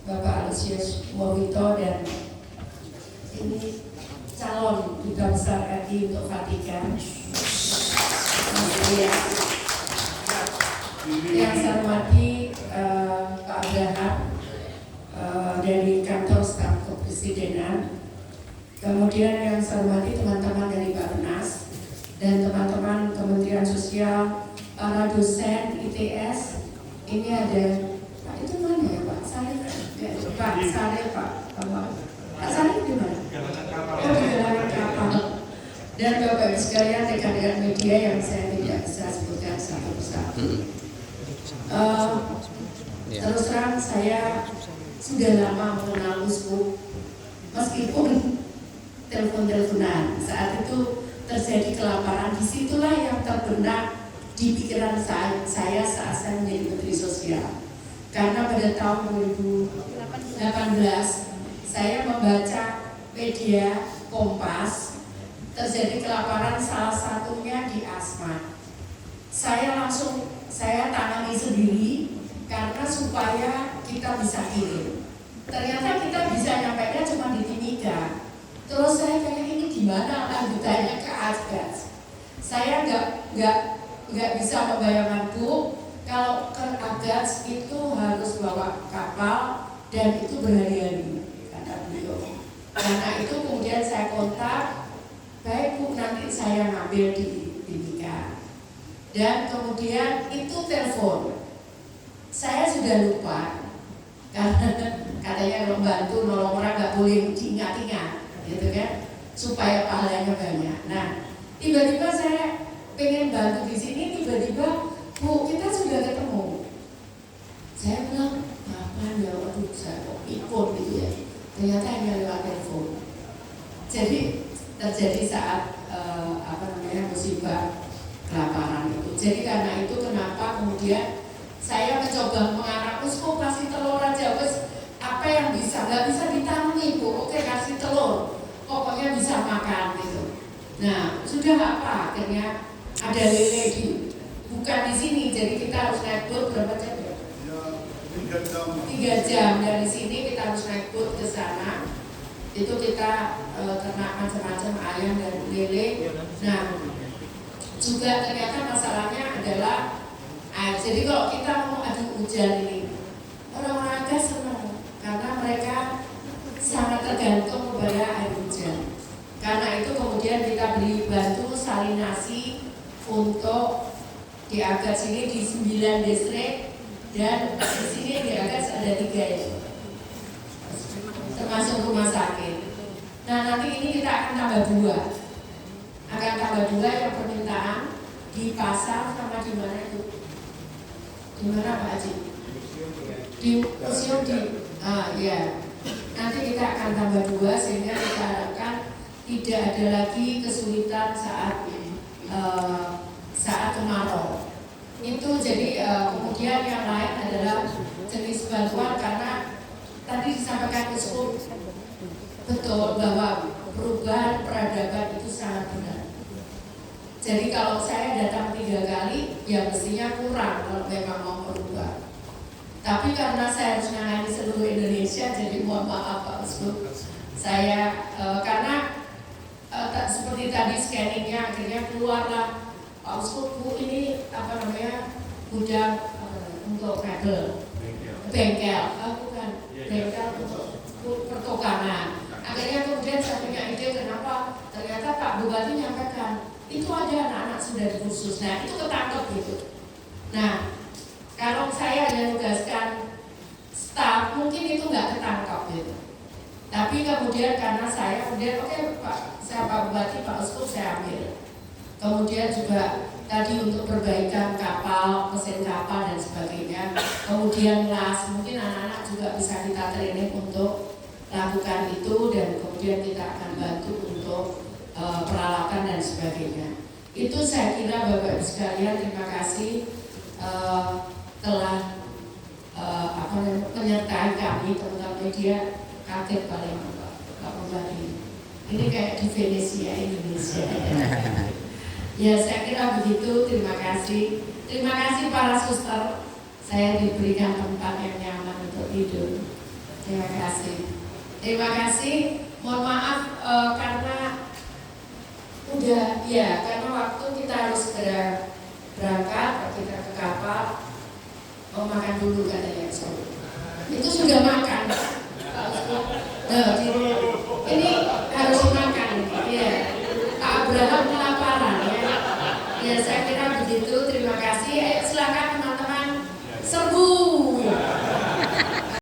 Bapak Aloysius Mowito dan ini calon duta besar RI untuk Vatikan. Yang saya hormati Pak Abraham dari kantor staf kepresidenan. Kemudian yang saya hormati teman-teman dari Bappenas dan teman-teman Kementerian Sosial, para dosen ITS. Ini ada Pak itu mana ya Pak? Saleh, Pak Saleh, Pak Saleh di mana? Oh di dalam kapal. Dan Bapak Ibu sekalian rekan-rekan media yang saya tidak bisa sebutkan satu persatu. Terus terang saya sudah lama mengenal Uskup, meskipun telepon-teleponan. Saat itu terjadi kelaparan, disitulah yang terbenak di pikiran saya saat saya menjadi Menteri Sosial. Karena pada tahun 2018 saya membaca media Kompas terjadi kelaparan, salah satunya di Asmat. Saya tangani sendiri karena supaya kita bisa kirim. Ternyata kita bisa nyampainya cuma di Timika. Terus saya kayak ini gimana lanjutannya ke Asgat. Saya nggak bisa membayangkan Bu, kalau ke Agats itu harus bawa kapal dan itu berhari-hari, kata beliau. Karena itu kemudian saya kontak, baik Bu nanti saya ngambil di Timika. Dan kemudian itu telepon, saya sudah lupa karena katanya kalau bantu nolong orang nggak boleh diingat-ingat, gitu kan, supaya pahalanya banyak. Nah, tiba-tiba saya pengen bantu di sini, tiba-tiba Bu, kita sudah ketemu. Saya bilang, kapan ya, waduh, saya kok ikut gitu ya. Ternyata hanya lewat telepon. Jadi terjadi saat musibah kelaparan itu. Jadi karena itu kenapa kemudian saya mencoba mengarah Uskup kasih telur aja, apa yang bisa, nggak bisa ditanami Bu, oke kasih telur, pokoknya bisa makan gitu. Nah sudah apa akhirnya ada lele bukan di sini, jadi kita harus naik boat berapa jam ya? 3 jam dari sini kita harus naik boat ke sana. Itu kita ternak macam-macam ayam dan lele. Nah, juga ternyata masalahnya adalah air. Jadi kalau kita mau adu hujan ini, orang-orang agak senang karena mereka sangat tergantung kepada air hujan. Karena itu kemudian kita beri bantu salinasi untuk di Agats sini di 9 distrik dan di sini di Agats ada 3 ya, termasuk rumah sakit. Nah nanti ini kita akan tambah 2, yang permintaan di pasar sama di mana itu? Di mana Pak Haji? Di museum ya. Nanti kita akan tambah 2 sehingga kita harapkan tidak ada lagi kesulitan saat kemarau. Itu jadi kemudian yang lain adalah jenis bantuan, karena tadi disampaikan Uskup betul bahwa perubahan peradaban itu sangat benar. Jadi kalau saya datang 3 kali ya mestinya kurang kalau memang mau merubah. Tapi karena saya harus menangani seluruh Indonesia, jadi mohon maaf Pak Uskup, saya karena seperti tadi scanningnya akhirnya keluarlah Pak Uskup, Bu ini gudang untuk mebel, bengkel, bukan bengkel untuk pertukangan. Akhirnya kemudian saya punya ide, kenapa ternyata Pak Bupati nyampaikan itu ada anak-anak sudah kursus. Nah itu ketangkep gitu. Nah kalau saya hanya tugaskan staf mungkin itu nggak ketangkep gitu. Tapi kemudian karena saya kemudian Pak, saya Pak Bupati, Pak Uskup saya ambil. Kemudian juga tadi untuk perbaikan kapal, mesin kapal dan sebagainya. Kemudian las, mungkin anak-anak juga bisa kita training untuk lakukan itu, dan kemudian kita akan bantu untuk peralatan dan sebagainya. Itu saya kira Bapak Ibu sekalian, terima kasih telah menyertai kami, teman-teman media. Kaget paling Pak Bupati. Ini kayak di Venesia Indonesia. Ya saya kira begitu, terima kasih. Terima kasih para suster, saya diberikan tempat yang nyaman untuk tidur. Terima kasih. Terima kasih. Mohon maaf karena karena waktu kita harus segera berangkat, kita ke kapal. Oh, makan dulu katanya. Itu sudah makan.